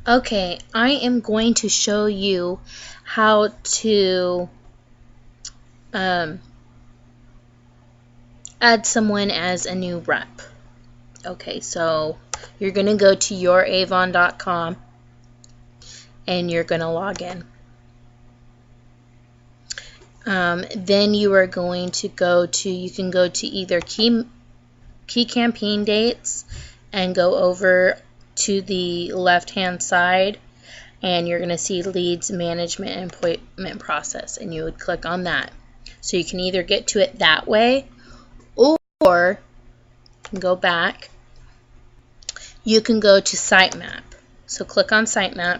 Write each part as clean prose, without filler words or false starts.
Okay, I am going to show you how to add someone as a new rep. Okay, so you're going to go to youravon.com and you're going to log in. Then you are going to you can go to either key campaign dates and go over to the left hand side, and you're going to see leads management and appointment process, and you would click on that. So you can either get to it that way, or you can go back. You can go to sitemap. So click on sitemap,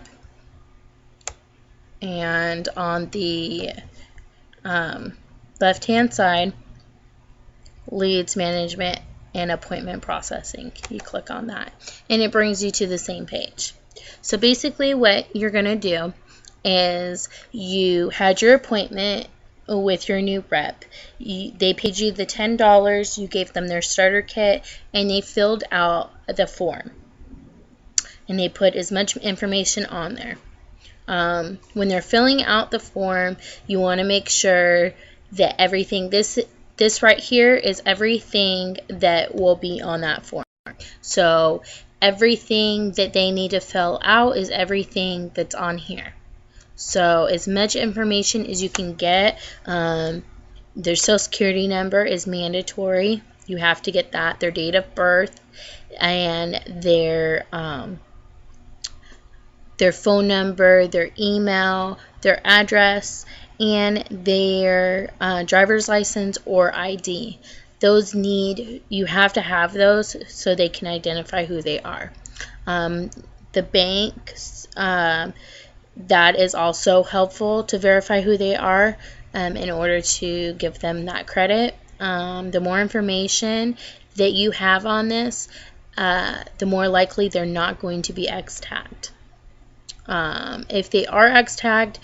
and on the left hand side, leads management and appointment processing. You click on that and it brings you to the same page. So basically what you're going to do is you had your appointment with your new rep. They paid you the $10, you gave them their starter kit, and they filled out the form. And they put as much information on there. When they're filling out the form, you want to make sure that everything, this right here is everything that will be on that form. So everything that they need to fill out is everything that's on here. So as much information as you can get. Their social security number is mandatory. You have to get that. Their date of birth and their phone number, their email, their address, and their driver's license or ID. You have to have those so they can identify who they are. The banks, that is also helpful to verify who they are in order to give them that credit. The more information that you have on this, the more likely they're not going to be X-tagged. If they are X-tagged,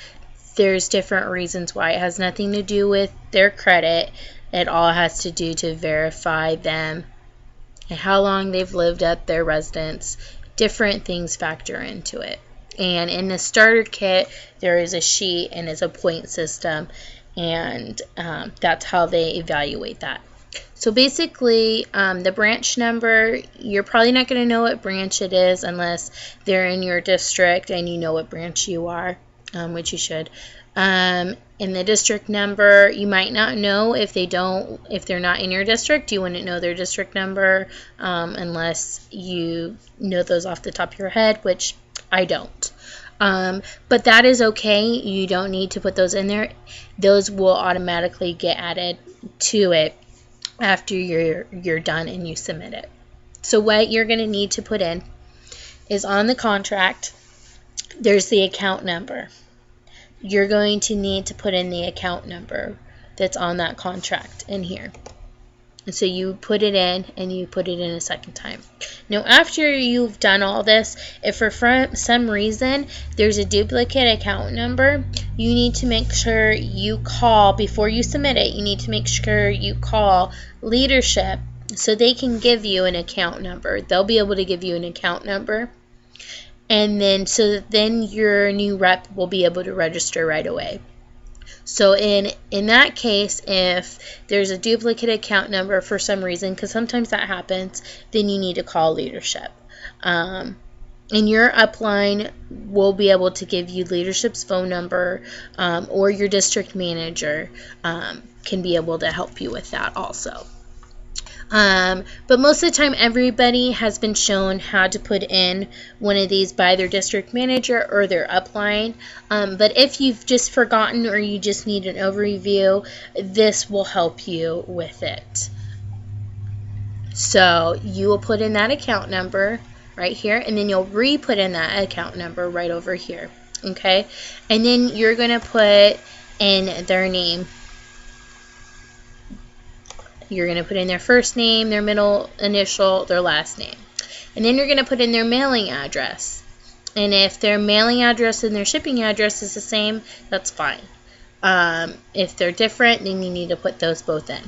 there's different reasons why. It has nothing to do with their credit. It all has to do to verify them and how long they've lived at their residence. Different things factor into it. And in the starter kit, there is a sheet and it's a point system, and that's how they evaluate that. So basically, the branch number, you're probably not going to know what branch it is unless they're in your district and you know what branch you are, which you should. In the district number, you might not know if they're not in your district. You wouldn't know their district number unless you know those off the top of your head, which I don't. But that is okay. You don't need to put those in there. Those will automatically get added to it after you're done and you submit it. So what you're going to need to put in is on the contract, there's the account number. You're going to need to put in the account number that's on that contract in here. And so you put it in and you put it in a second time. Now after you've done all this, if for some reason there's a duplicate account number, you need to make sure you call, before you submit it, you need to make sure you call leadership so they can give you an account number. They'll be able to give you an account number. And then your new rep will be able to register right away. So in that case, if there's a duplicate account number for some reason, because sometimes that happens, then you need to call leadership. And your upline will be able to give you leadership's phone number, or your district manager can be able to help you with that also. But most of the time, everybody has been shown how to put in one of these by their district manager or their upline. But if you've just forgotten or you just need an overview, this will help you with it. So you will put in that account number right here, and then you'll re-put in that account number right over here. Okay? And then you're going to put in their name. You're going to put in their first name, their middle initial, their last name. And then you're going to put in their mailing address. And if their mailing address and their shipping address is the same, that's fine. If they're different, then you need to put those both in.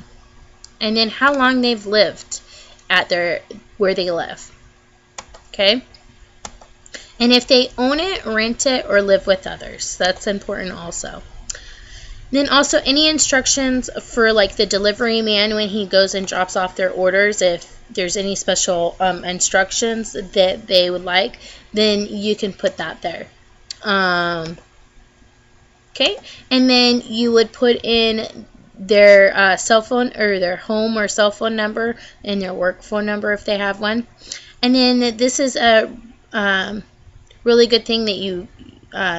And then how long they've lived at where they live. Okay? And if they own it, rent it, or live with others. That's important also. Then also any instructions for like the delivery man when he goes and drops off their orders, if there's any special instructions that they would like, then you can put that there. Okay, and then you would put in their cell phone or their home or cell phone number and their work phone number if they have one. And then this is a really good thing that you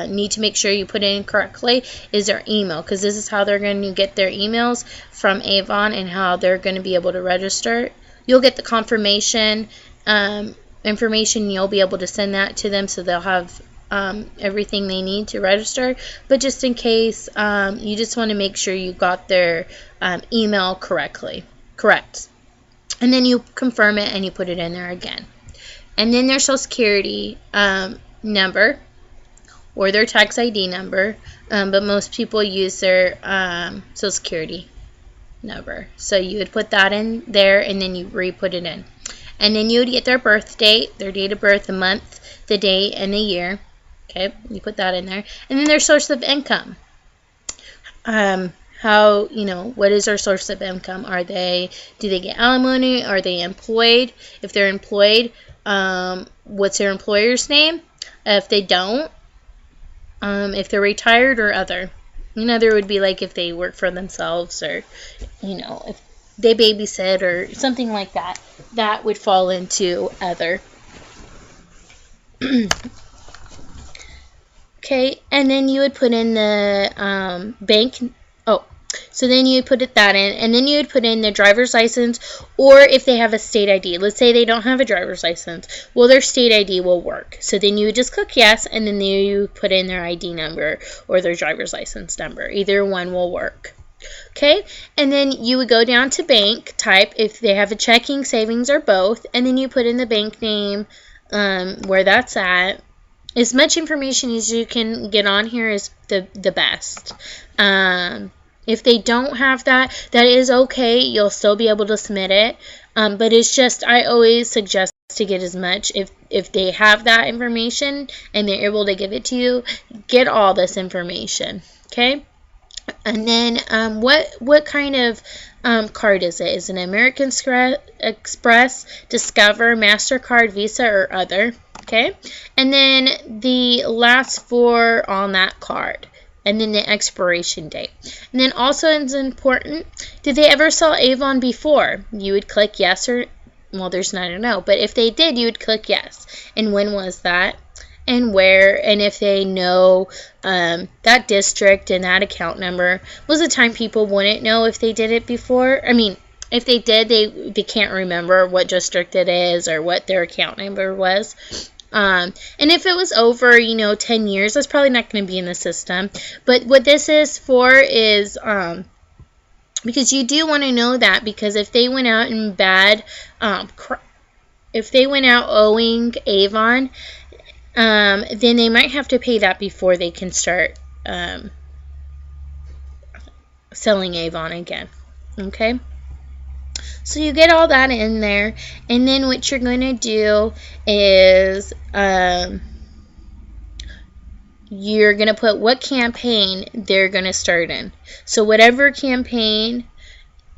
need to make sure you put in correctly is their email, because this is how they're going to get their emails from Avon and how they're going to be able to register. You'll get the confirmation information. You'll be able to send that to them, so they'll have everything they need to register. But just in case, you just want to make sure you got their email correct. And then you confirm it and you put it in there again. And then their social security number or their tax ID number, but most people use their social security number. So you would put that in there and then you re-put it in. And then you would get their birth date, their date of birth, the month, the day, and the year. Okay, you put that in there. And then their source of income. How, what is their source of income? Do they get alimony? Are they employed? If they're employed, what's their employer's name? If they don't, if they're retired or other. There would be like if they work for themselves, or, if they babysit or something like that. That would fall into other. Okay, and then you would put in the bank. So then you would put that in, and then you would put in their driver's license, or if they have a state ID. Let's say they don't have a driver's license. Well, their state ID will work. So then you would just click yes, and then you put in their ID number or their driver's license number. Either one will work. Okay, and then you would go down to bank type if they have a checking, savings, or both, and then you put in the bank name, where that's at. As much information as you can get on here is the best. If they don't have that, that is okay. You'll still be able to submit it. But it's just, I always suggest to get as much. If they have that information and they're able to give it to you, get all this information. Okay? And then what kind of card is it? Is it an American Express, Discover, MasterCard, Visa, or other? Okay? And then the last four on that card. And then the expiration date. And then also it's important, did they ever sell Avon before? You would click yes or, well, there's not a no. But if they did, you would click yes. And when was that? And where? And if they know that district and that account number. Most of the time people wouldn't know if they did it before. I mean, if they did, they can't remember what district it is or what their account number was. And if it was over, 10 years, that's probably not going to be in the system. But what this is for is, because you do want to know that, because if they went out in bad, if they went out owing Avon, then they might have to pay that before they can start, selling Avon again. Okay? So you get all that in there, and then what you're going to do is you're going to put what campaign they're going to start in. So whatever campaign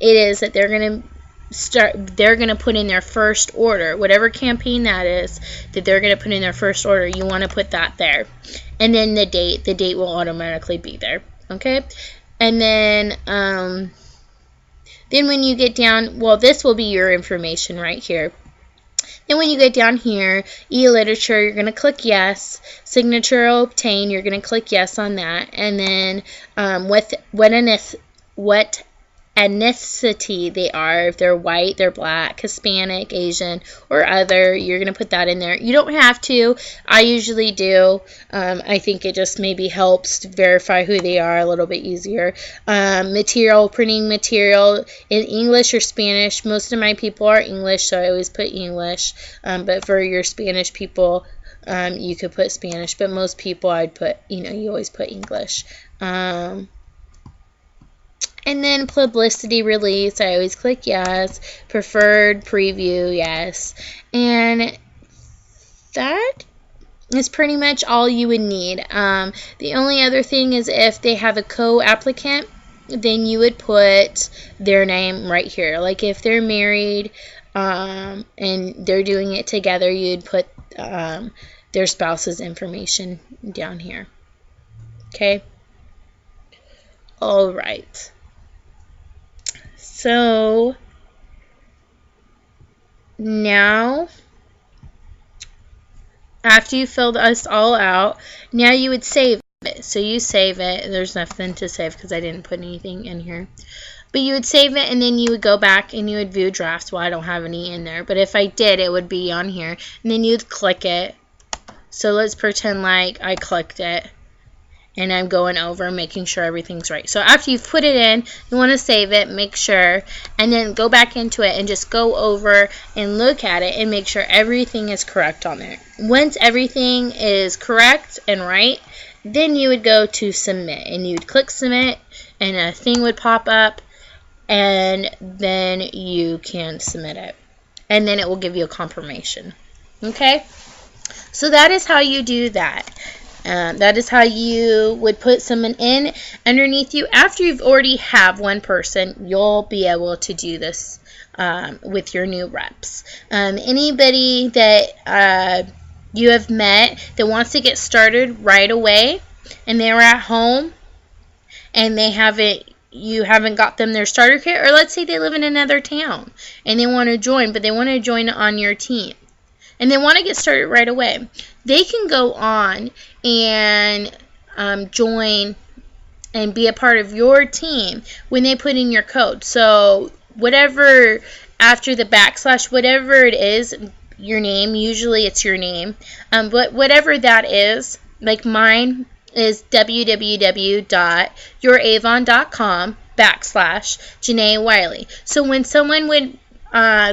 it is that they're going to put in their first order, whatever campaign that is that they're going to put in their first order, you want to put that there. And then the date will automatically be there. Okay? And then when you get down, well, this will be your information right here. Then when you get down here, e-literature, you're going to click yes. Signature obtain, you're going to click yes on that. And then what ethnicity they are, if they're white, they're black, Hispanic, Asian, or other, you're going to put that in there. You don't have to. I usually do. I think it just maybe helps to verify who they are a little bit easier. Material, printing material in English or Spanish. Most of my people are English, so I always put English. But for your Spanish people, you could put Spanish. But most people, I'd put, you always put English. And then publicity release, I always click yes. Preferred preview, yes. And that is pretty much all you would need. The only other thing is if they have a co-applicant, then you would put their name right here. Like if they're married and they're doing it together, you'd put their spouse's information down here. Okay? All right. So now, after you filled us all out, now you would save it. So you save it. There's nothing to save because I didn't put anything in here. But you would save it, and then you would go back and you would view drafts. Well, I don't have any in there. But if I did, it would be on here. And then you'd click it. So let's pretend like I clicked it. And I'm going over making sure everything's right. So after you've put it in, you want to save it, make sure, and then go back into it and just go over and look at it and make sure everything is correct on there. Once everything is correct and right, then you would go to submit, and you would click submit, and a thing would pop up, and then you can submit it. And then it will give you a confirmation. Okay? So that is how you do that. That is how you would put someone in underneath you. After you've already have one person, you'll be able to do this with your new reps. Anybody that you have met that wants to get started right away and they're at home and you haven't got them their starter kit, or let's say they live in another town and they want to join, but they want to join on your team. And they want to get started right away, they can go on and join and be a part of your team when they put in your code. So whatever, after the / whatever it is, your name, usually it's your name, but whatever that is, like mine is www.youravon.com / Jenaewiley. So when someone would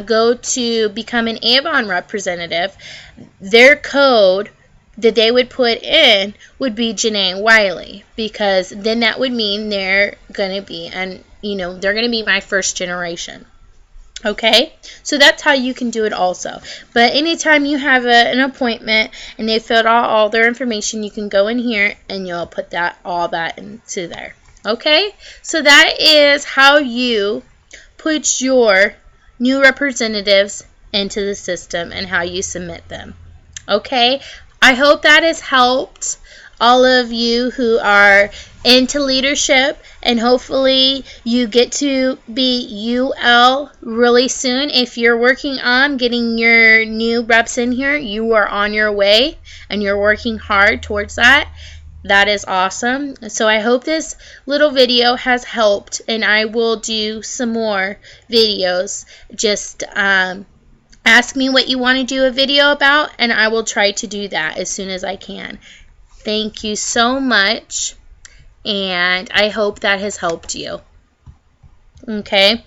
go to become an Avon representative, their code that they would put in would be Jenaewiley, because then that would mean they're going to be, and they're going to be my first generation. Okay, so that's how you can do it also. But anytime you have an appointment and they filled out all their information, you can go in here and you'll put all that into there. Okay, so that is how you put your new representatives into the system and how you submit them. Okay, I hope that has helped all of you who are into leadership, and hopefully you get to be UL really soon. If you're working on getting your new reps in here, you are on your way and you're working hard towards that. That is awesome. So I hope this little video has helped, and I will do some more videos. Just ask me what you want to do a video about, and I will try to do that as soon as I can. Thank you so much, and I hope that has helped you. Okay?